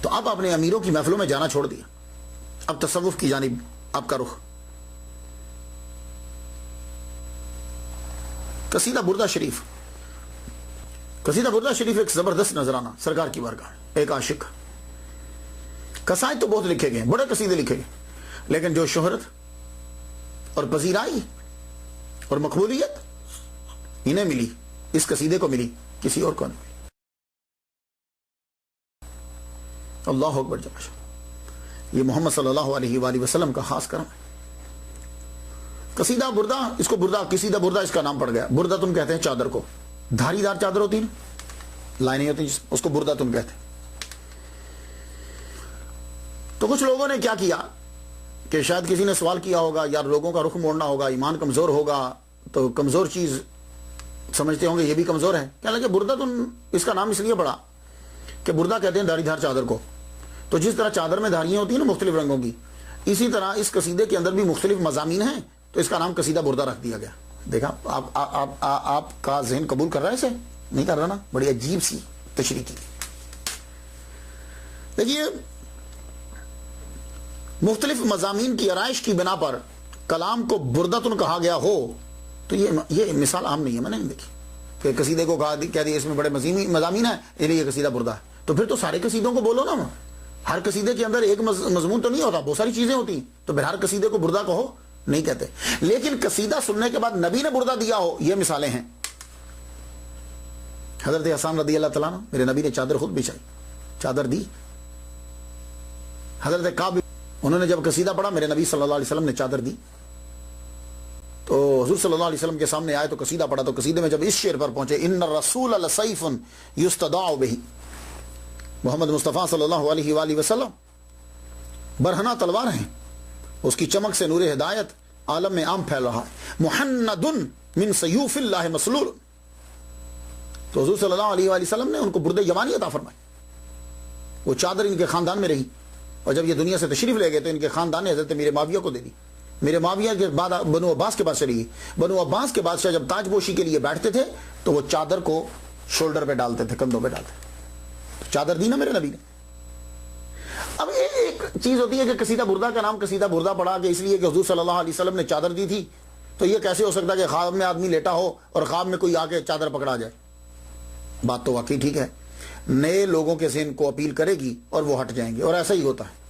تو اب آپ نے امیروں کی محفلوں میں جانا چھوڑ دیا، اب تصوف کی جانب آپ کا رخ۔ قصیدہ بردہ شریف، قصیدہ بردہ شریف ایک زبردست نذرانہ سرکار کی بارگاہ، ایک عاشق۔ قصائد تو بہت لکھے گئے، بڑے قصیدے لکھے گئے، لیکن جو شہرت اور پذیرائی اور مقبولیت انہیں ملی، اس قصیدے کو ملی، کسی اور کو نہیں ملی۔ اللہ اکبر جل شانہ، یہ محمد صلی اللہ علیہ وآلہ وسلم کا خاص کرم ہے۔ قصیدہ بردہ، اس کو بردہ، قصیدہ بردہ اس کا نام پڑ گیا۔ بردہ تم کہتے ہیں چادر کو، دھاری دار چادر ہوتی ہے، لائنیں ہوتی ہیں، اس کو بردہ تم کہتے ہیں۔ تو کچھ لوگوں نے کیا کیا کہ شاید کسی نے سوال کیا ہوگا، یا لوگوں کا رخ موڑنا ہوگا، ایمان کمزور ہوگا تو کمزور چیز سمجھتے ہوں گے یہ بھی کمزور ہے، کہنے لگے بردہ تم اس کا نام اس لیے پڑا کہ بردہ کہتے ہیں دھاری دھار چادر کو۔ تو جس طرح چادر میں دھاریاں ہوتی ہیں نا مختلف رنگوں کی، اسی طرح اس قصیدے کے اندر بھی مختلف مضامین ہیں، تو اس کا نام قصیدہ بردہ رکھ دیا گیا۔ دیکھا آپ کا ذہن قبول کر رہا ہے اسے؟ نہیں کر رہا نا؟ بڑی عجیب سی تشریح کی۔ دیکھیے، مختلف مضامین کی آرائش کی بنا پر کلام کو بردتن کہا گیا ہو تو یہ مثال عام نہیں ہے، میں نے نہیں دیکھی کہ قصیدے کو کہہ دیا اس میں بڑے مضامین ہیں اس لیے یہ قصیدہ بردہ ہے۔ تو پھر تو سارے قصیدوں کو بولو نا، ہر قصیدے کے اندر ایک مضمون تو نہیں ہوتا، بہت ساری چیزیں ہوتی ہیں، تو پھر ہر قصیدے کو بردہ کہو، نہیں کہتے۔ لیکن قصیدہ سننے کے بعد نبی نے بردہ دیا ہو، یہ مثالیں ہیں۔ حضرت حسان رضی اللہ تعالیٰ عنہ، میرے نبی نے چادر خود بچھائی، چادر دی۔ حضرت کعب، انہوں نے جب قصیدہ پڑھا میرے نبی صلی اللہ علیہ وسلم نے چادر دی، تو حضور صلی اللہ علیہ وسلم کے سامنے آئے تو قصیدہ پڑھا، تو قصیدے میں جب اس شعر پر پہنچے، ان الرسول لسیف یستداع بہ، محمد مصطفیٰ صلی اللہ علیہ وآلہ وسلم برہنہ تلوار ہیں، اس کی چمک سے نور ہدایت عالم میں عام پھیل رہا ہے، محند من سیوف اللہ مسلول۔ تو حضور صلی اللہ علیہ وآلہ وسلم نے ان کو برد یمانی عطا فرمائی، وہ چادر ان کے خاندان میں رہی، اور جب یہ دنیا سے تشریف لے گئے تو ان کے خاندان نے حضرت میرے معاویہ کو دے دی۔ میرے معاویہ کے بعد بنو عباس کے پاس چلی گئی۔ بنو عباس کے بادشاہ جب تاج پوشی کے لیے بیٹھتے تھے تو وہ چادر کو شولڈر پہ ڈالتے تھے، کندھوں پہ ڈالتے تھے۔ چادر دی نا میرے نبی نے۔ اب ایک چیز ہوتی ہے کہ قصیدہ بردہ کا نام قصیدہ بردہ پڑا کہ اس لیے کہ حضور صلی اللہ علیہ وسلم نے چادر دی تھی، تو یہ کیسے ہو سکتا ہے کہ خواب میں آدمی لیٹا ہو اور خواب میں کوئی آ کے چادر پکڑا جائے؟ بات تو واقعی ٹھیک ہے، نئے لوگوں کے ذہن کو اپیل کرے گی اور وہ ہٹ جائیں گے، اور ایسا ہی ہوتا ہے۔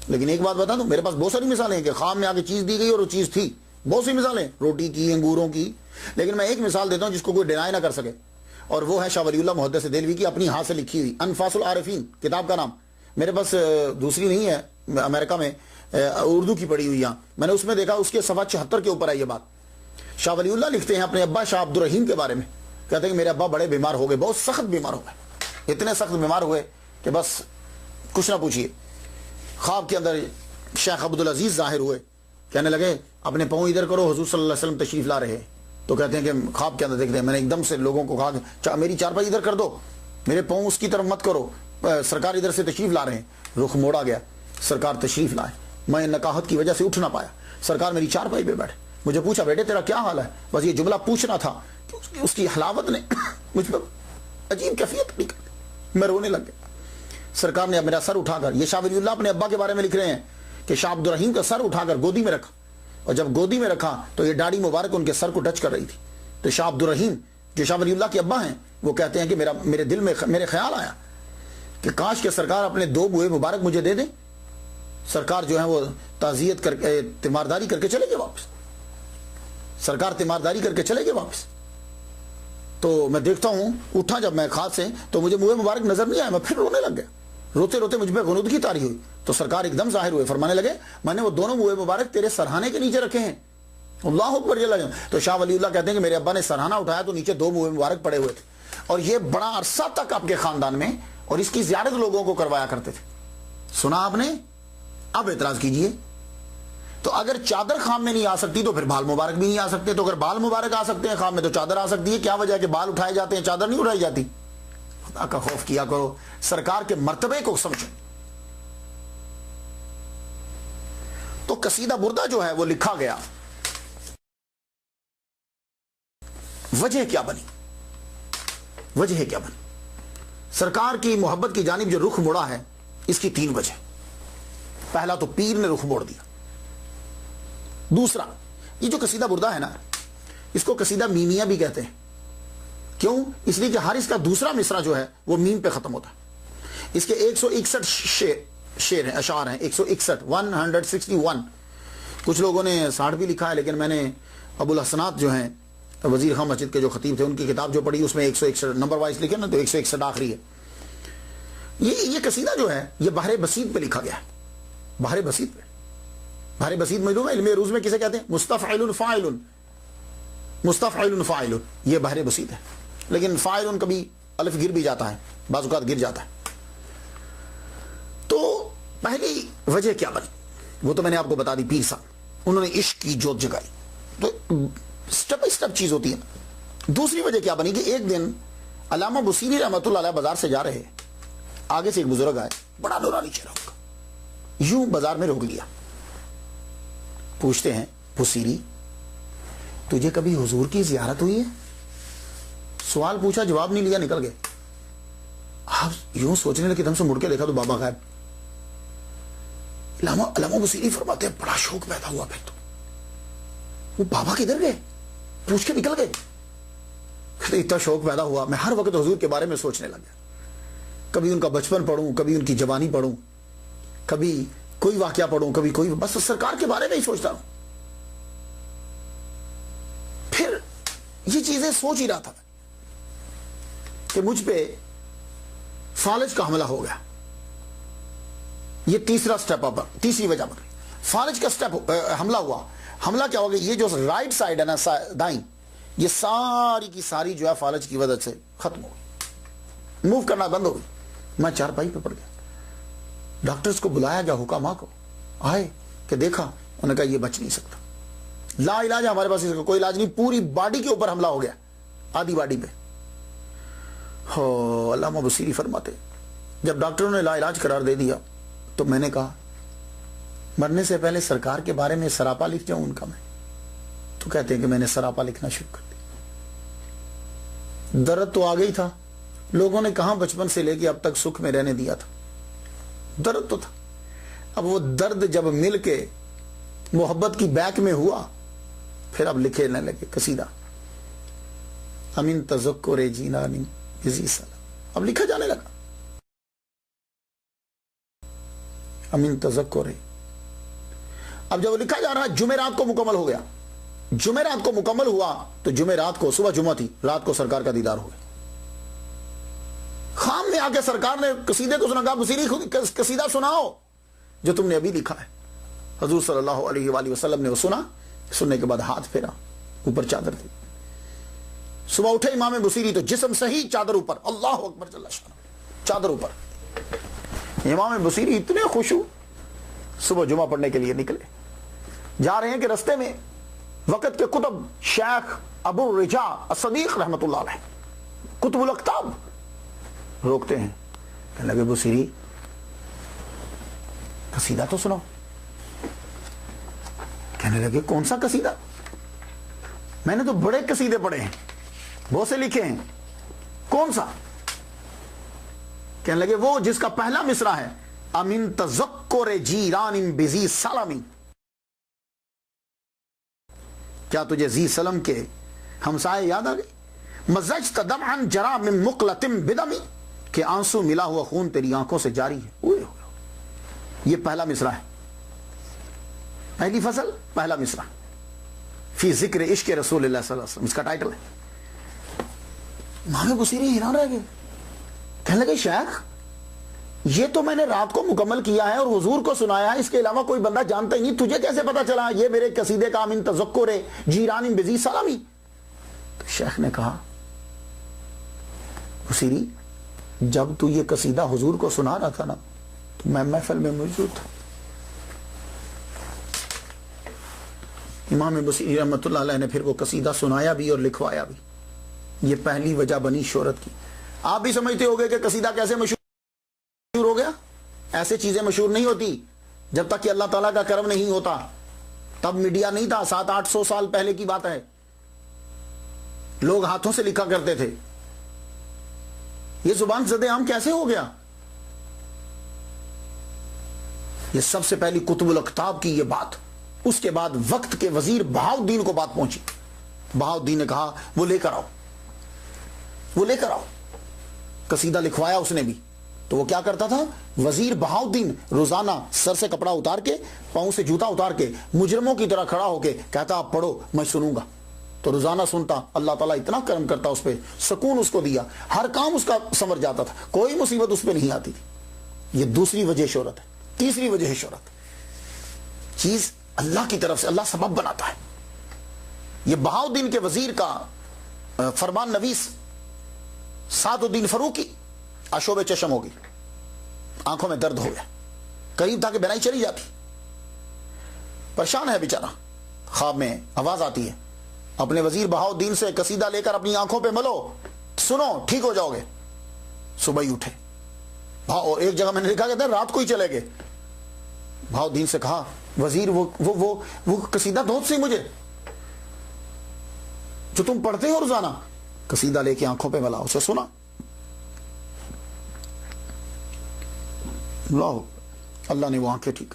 لیکن ایک بات بتا دوں، میرے پاس بہت ساری مثالیں ہیں کہ خواب میں آگے چیز دی گئی اور وہ چیز تھی، بہت سی مثالیں، روٹی کی، انگوروں کی۔ لیکن میں ایک مثال دیتا ہوں جس کو کوئی ڈینائی نہ کر سکے، اور وہ ہے شاہ ولی اللہ محدث دہلوی کی اپنی ہاتھ سے لکھی ہوئی انفاس العارفین کتاب کا نام۔ میرے پاس دوسری نہیں ہے، امریکہ میں اردو کی پڑھی ہوئی یہاں، میں نے اس میں دیکھا اس کے صفحہ 74 کے اوپر ہے یہ بات۔ شاہ ولی اللہ لکھتے ہیں اپنے ابا شاہ عبد الرحیم کے بارے میں، کہتے ہیں کہ میرے ابا بڑے بیمار ہو گئے، بہت سخت بیمار ہو گئے، اتنے سخت بیمار ہوئے کہ بس کچھ نہ پوچھیے۔ خواب کے اندر شیخ عبدالعزیز ظاہر ہوئے، کہنے لگے اپنے پاؤں ادھر کرو، حضور صلی اللہ علیہ وسلم تشریف لا رہے ہیں۔ تو کہتے ہیں کہ خواب کے اندر دیکھتے ہیں، میں نے ایک دم سے لوگوں کو کہا کہ میری چارپائی ادھر کر دو، میرے پاؤں اس کی طرف مت کرو، سرکار ادھر سے تشریف لا رہے ہیں۔ رخ موڑا گیا، سرکار تشریف لائے، میں نکاحت کی وجہ سے اٹھ نہ پایا، سرکار میری چارپائی پہ بیٹھے، مجھے پوچھا بیٹے تیرا کیا حال ہے؟ بس یہ جملہ پوچھنا تھا کہ اس کی حلاوت نے مجھ پر عجیب کیفیت پڑی، میں رونے لگ گیا۔ سرکار نے اب میرا سر اٹھا کر، یہ شاہ ولی اللہ اپنے ابا کے بارے میں لکھ رہے ہیں کہ شاہ عبد الرحیم کا سر اٹھا کر گودی میں رکھا، اور جب گودی میں رکھا تو یہ داڑھی مبارک ان کے سر کو ٹچ کر رہی تھی۔ تو شاہ عبد الرحیم جو شاہ ولی اللہ کے ابا ہیں وہ کہتے ہیں کہ میرے دل میں میرے خیال آیا کہ کاش کہ سرکار اپنے دو بوئے مبارک مجھے دے دیں۔ سرکار جو ہے وہ تعزیت کر کے تیمارداری کر کے چلے گئے واپس، سرکار تیمارداری کر کے چلے گئے واپس۔ تو میں دیکھتا ہوں، اٹھا جب میں خواب سے تو مجھے منہ مبارک نظر نہیں آیا، میں پھر رونے لگ گیا، روتے روتے مجھ پہ غنودگی طاری ہوئی۔ تو سرکار ایک دم ظاہر ہوئے، فرمانے لگے میں نے وہ دونوں منہ مبارک تیرے سرہانے کے نیچے رکھے ہیں۔ اللہ اکبر جل جلالہ۔ تو شاہ ولی اللہ کہتے ہیں کہ میرے ابا نے سرہانہ اٹھایا تو نیچے دو منہ مبارک پڑے ہوئے تھے، اور یہ بڑا عرصہ تک آپ کے خاندان میں اور اس کی زیارت لوگوں کو کروایا کرتے تھے۔ سنا آپ نے؟ اب اعتراض کیجئے۔ تو اگر چادر خواب میں نہیں آ سکتی تو پھر بال مبارک بھی نہیں آ سکتے، تو اگر بال مبارک آ سکتے ہیں خواب میں تو چادر آ سکتی ہے، کیا وجہ ہے کہ بال اٹھائے جاتے ہیں چادر نہیں اٹھائی جاتی؟ خدا کا خوف کیا کرو، سرکار کے مرتبے کو سمجھو۔ تو قصیدہ بردہ جو ہے وہ لکھا گیا، وجہ کیا بنی؟ وجہ کیا بنی؟ سرکار کی محبت کی جانب جو رخ مڑا ہے اس کی 3 وجہ. پہلا تو پیر نے رخ موڑ دیا. دوسرا یہ جو قصیدہ بردہ ہے نا اس کو قصیدہ میمیہ بھی کہتے ہیں. کیوں؟ اس لیے کہ ہر اس کا دوسرا مصرع جو ہے وہ میم پہ ختم ہوتا ہے. اس کے 161 شعر ہیں، اشعار ہیں. 161. کچھ لوگوں نے 60 بھی لکھا ہے، لیکن میں نے ابو الحسنات جو ہیں وزیر خان مسجد کے جو خطیب تھے ان کی کتاب جو پڑھی اس میں 161 نمبر وائز لکھے نا، تو 161 آخری ہے. یہ قصیدہ جو ہے یہ بحر بسیط پہ لکھا گیا ہے. بحر بسیط پہ. بحر بسیط معلوم ہے علم عروض میں کسے کہتے ہیں؟ مستفعل فاعل. مستفعل فاعل یہ بحر بسیط ہے. لیکن فاعل کبھی الف گر بھی جاتا ہے، بعض اوقات گر جاتا ہے. تو پہلی وجہ کیا بنی وہ تو میں نے آپ کو بتا دی. پیر صاحب انہوں نے عشق کی جوت جگائی. تو سٹیپ بائی سٹیپ چیز ہوتی ہے. دوسری وجہ کیا بنی کہ ایک دن علامہ بصیری رحمۃ اللہ علیہ بازار سے جا رہے، آگے سے ایک بزرگ آئے، بڑا نورانی چہرہ ان کا، یوں بازار میں روک لیا. پوچھتے ہیں بصیری تجھے کبھی حضور کی زیارت ہوئی ہے؟ سوال پوچھا، جواب نہیں لیا، نکل گئے. آپ یوں سوچنے لگے، دم سے مڑ کے دیکھا تو بابا غائب. علامہ بصیری فرماتے ہیں بڑا شوق پیدا ہوا. پھر تو وہ بابا کدھر گئے پوچھ کے نکل گئے. اتنا شوق پیدا ہوا میں ہر وقت حضور کے بارے میں سوچنے لگا. کبھی ان کا بچپن پڑھوں، کبھی ان کی جوانی پڑھوں، کبھی کوئی واقعہ پڑھوں، کبھی کوئی، بس سرکار کے بارے میں ہی سوچتا ہوں. پھر یہ چیزیں سوچ ہی رہا تھا کہ مجھ پہ فالج کا حملہ ہو گیا. یہ تیسرا سٹیپ پر، تیسری وجہ پر فالج کا سٹیپ حملہ ہوا. حملہ کیا ہو گیا؟ یہ جو رائٹ سائڈ ہے نا دائیں، یہ ساری کی ساری جو ہے فالج کی وجہ سے ختم ہو گئی، موو کرنا بند ہو گئی. میں چارپائی پہ پڑ گیا. ڈاکٹرز کو بلایا گیا، حکامہ کو آئے کہ دیکھا، انہوں نے کہا یہ بچ نہیں سکتا، لا علاج ہے، ہمارے پاس اس کا کوئی علاج نہیں. پوری باڈی کے اوپر حملہ ہو گیا، آدھی باڈی پہ. علامہ بصیری فرماتے جب ڈاکٹروں نے لا علاج قرار دے دیا تو میں نے کہا مرنے سے پہلے سرکار کے بارے میں سراپا لکھ جاؤں ان کا میں. تو کہتے ہیں کہ میں نے سراپا لکھنا شروع کر دیا. درد تو آ گئی تھا، لوگوں نے کہاں بچپن سے لے کے اب تک سکھ میں رہنے دیا تھا. درد تو تھا. اب وہ درد جب مل کے محبت کی بیک میں ہوا، پھر اب لکھے نہ لگے قصیدہ امین تذکر جینانی بزی سلام. اب لکھا جانے لگا امین تذکر. اب جب لکھا جا رہا ہے، جمعرات کو مکمل ہو گیا. جمعرات کو مکمل ہوا تو جمعرات کو صبح جمعہ تھی، رات کو سرکار کا دیدار ہو گیا. خام میں آ کے سرکار نے قصیدے کو سنا. کہا بصیری قصیدہ سناؤ جو تم نے ابھی لکھا ہے. حضور صلی اللہ علیہ وآلہ وسلم نے وہ سنا. سننے کے بعد ہاتھ پھیرا، اوپر چادر تھی. صبح اٹھے امام بصیری تو جسم صحیح، چادر اوپر. اللہ اکبر جل شانہ، چادر اوپر. امام بصیری اتنے خوش ہو، صبح جمعہ پڑھنے کے لیے نکلے. جا رہے ہیں کہ رستے میں وقت کے قطب شیخ ابو الرجا الصدیق رحمت اللہ علیہ، قطب الاقطاب، روکتے ہیں. کہنے لگے بصیری قصیدہ تو سنو. کہنے لگے کون سا قصیدہ؟ میں نے تو بڑے قصیدے پڑھے ہیں، بہت سے لکھے ہیں، کون سا؟ کہنے لگے وہ جس کا پہلا مصرع ہے امین تذکر جیران بزی سلامی. کیا تجھے زی سلم کے ہمسائے یاد آ گئے؟ مزجت دمعا جرا من مقلتم بدمی، کہ آنسو ملا ہوا خون تیری آنکھوں سے جاری ہے. یہ پہلا مصرع ہے، پہلی فصل، پہلا مصرع فی ذکر عشق رسول اللہ صلی اللہ علیہ وسلم، اس کا ٹائٹل ہے. امام بصیری حیران رہ گئے. کہنے لگے شیخ یہ تو میں نے رات کو مکمل کیا ہے اور حضور کو سنایا ہے، اس کے علاوہ کوئی بندہ جانتا ہی نہیں، تجھے کیسے پتا چلا یہ میرے قصیدے کا امین تذکر جیران بزی سلامی؟ تو شیخ نے کہا بصیری جب تو یہ قصیدہ حضور کو سنا رہا تھا نا تو میں محفل میں موجود تھا. امام بصیری رحمۃ اللہ علیہ نے پھر وہ قصیدہ سنایا بھی اور لکھوایا بھی. یہ پہلی وجہ بنی شہرت کی. آپ بھی سمجھتے ہوگے کہ قصیدہ کیسے مشہور ہو گیا؟ ایسے چیزیں مشہور نہیں ہوتی جب تک کہ اللہ تعالیٰ کا کرم نہیں ہوتا. تب میڈیا نہیں تھا، 700-800 سال پہلے کی بات ہے. لوگ ہاتھوں سے لکھا کرتے تھے. یہ زبان زد عام کیسے ہو گیا؟ یہ سب سے پہلی قطب الاقطاب کی یہ بات. اس کے بعد وقت کے وزیر بہاؤالدین کو بات پہنچی. بہاؤالدین نے کہا وہ لے کر آؤ. قصیدہ لکھوایا اس نے بھی. تو وہ کیا کرتا تھا؟ وزیر بہاؤالدین روزانہ سر سے کپڑا اتار کے، پاؤں سے جوتا اتار کے، مجرموں کی طرح کھڑا ہو کے کہتا آپ پڑھو میں سنوں گا. تو روزانہ سنتا. اللہ تعالیٰ اتنا کرم کرتا اس پہ، سکون اس کو دیا، ہر کام اس کا سمر جاتا تھا، کوئی مصیبت اس پہ نہیں آتی تھی. یہ دوسری وجہ شہرت ہے. تیسری وجہ ہے شہرت. چیز اللہ کی طرف سے، اللہ سبب بناتا ہے. یہ بہاؤالدین کے وزیر کا فرمان نویس سعد الدین فروکی آشوب چشم ہو گئی، آنکھوں میں درد ہو گیا، قریب تھا کہ بینائی چلی جاتی. پریشان ہے بیچارہ. خواب میں آواز آتی ہے اپنے وزیر بہاؤالدین سے قصیدہ لے کر اپنی آنکھوں پہ ملو، سنو ٹھیک ہو جاؤ گے. صبح ہی اٹھے. اور ایک جگہ میں نے لکھا کہ رات کو ہی چلے گئے. بہاؤالدین سے کہا وزیر وہ قصیدہ دوست سے مجھے جو تم پڑھتے ہو روزانہ. قصیدہ لے کے آنکھوں پہ ملا، اسے سنا. اللہ نے وہ آنکھیں ٹھیک.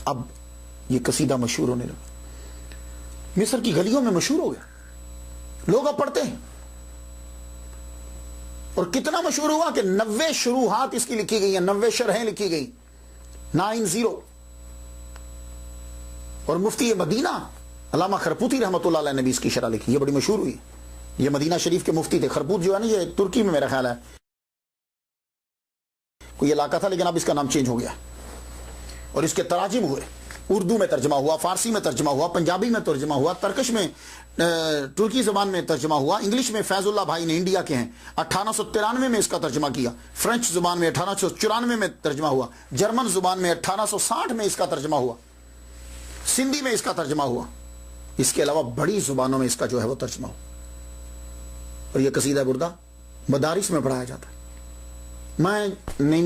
اب یہ قصیدہ مشہور ہونے لگا، مصر کی گلیوں میں مشہور ہو گیا، لوگ اب پڑھتے ہیں. اور کتنا مشہور ہوا کہ 90 شروحات اس کی لکھی گئی ہیں، 90 شرحیں لکھی گئی، 90. اور مفتی مدینہ علامہ خرپوتی رحمۃ اللہ علیہ نے بھی اس کی شرح لکھی. یہ بڑی مشہور ہوئی. یہ مدینہ شریف کے مفتی تھے. خرپوت جو ہے نا، یہ ترکی میں میرا خیال ہے کوئی علاقہ تھا، لیکن اب اس کا نام چینج ہو گیا. اور اس کے تراجم ہوئے، اردو میں ترجمہ ہوا، فارسی میں ترجمہ ہوا، پنجابی میں ترجمہ ہوا، ترکش میں، ترکی زبان میں ترجمہ ہوا، انگلش میں فیض اللہ بھائی نے، انڈیا کے ہیں، 1893 میں اس کا ترجمہ کیا. فرینچ زبان میں 1894 میں ترجمہ ہوا. جرمن زبان میں 1860 میں اس کا ترجمہ ہوا. سندھی میں اس کا ترجمہ ہوا. اس کے علاوہ بڑی زبانوں میں اس کا جو ہے وہ ترجمہ ہوا. اور یہ قصیدہ بردہ مدارس میں پڑھایا جاتا ہے. میں نئی